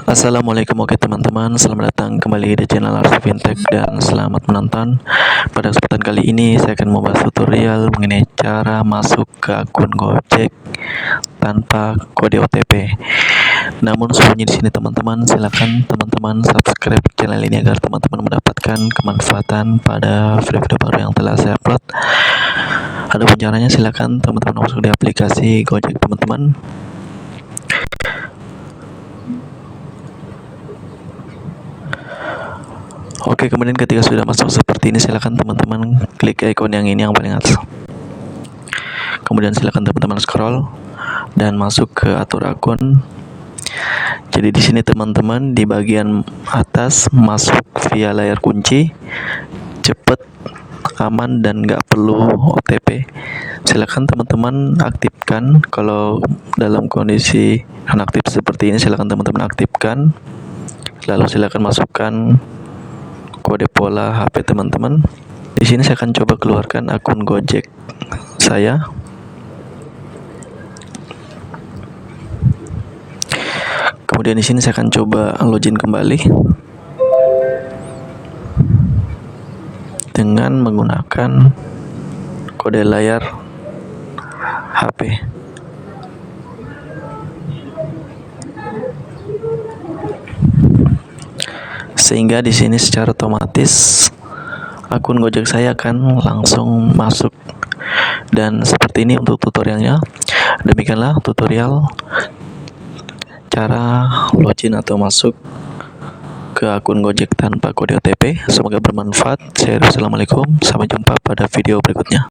Assalamualaikum, oke teman-teman, selamat datang kembali di channel Arsi Fintech dan selamat menonton. Pada kesempatan kali ini saya akan membahas tutorial mengenai cara masuk ke akun Gojek tanpa kode OTP. Namun sebelumnya di sini teman-teman, silakan teman-teman subscribe channel ini agar teman-teman mendapatkan kemanfaatan pada video-video baru yang telah saya upload. Ada caranya, silakan teman-teman masuk di aplikasi Gojek teman-teman. Oke, kemudian ketika sudah masuk seperti ini, silakan teman-teman klik icon yang ini yang paling atas. Kemudian silakan teman-teman scroll dan masuk ke atur akun. Jadi di sini teman-teman di bagian atas masuk via layar kunci, cepet, aman dan nggak perlu OTP. Silakan teman-teman aktifkan. Kalau dalam kondisi nonaktif seperti ini, silakan teman-teman aktifkan. Lalu silakan masukkan kode pola HP teman-teman. Di sini saya akan coba keluarkan akun Gojek saya. Kemudian di sini saya akan coba login kembali dengan menggunakan kode layar HP. Sehingga di sini secara otomatis akun Gojek saya akan langsung masuk. Dan seperti ini untuk tutorialnya. Demikianlah tutorial cara login atau masuk ke akun Gojek tanpa kode OTP. Semoga bermanfaat. Assalamualaikum, sampai jumpa pada video berikutnya.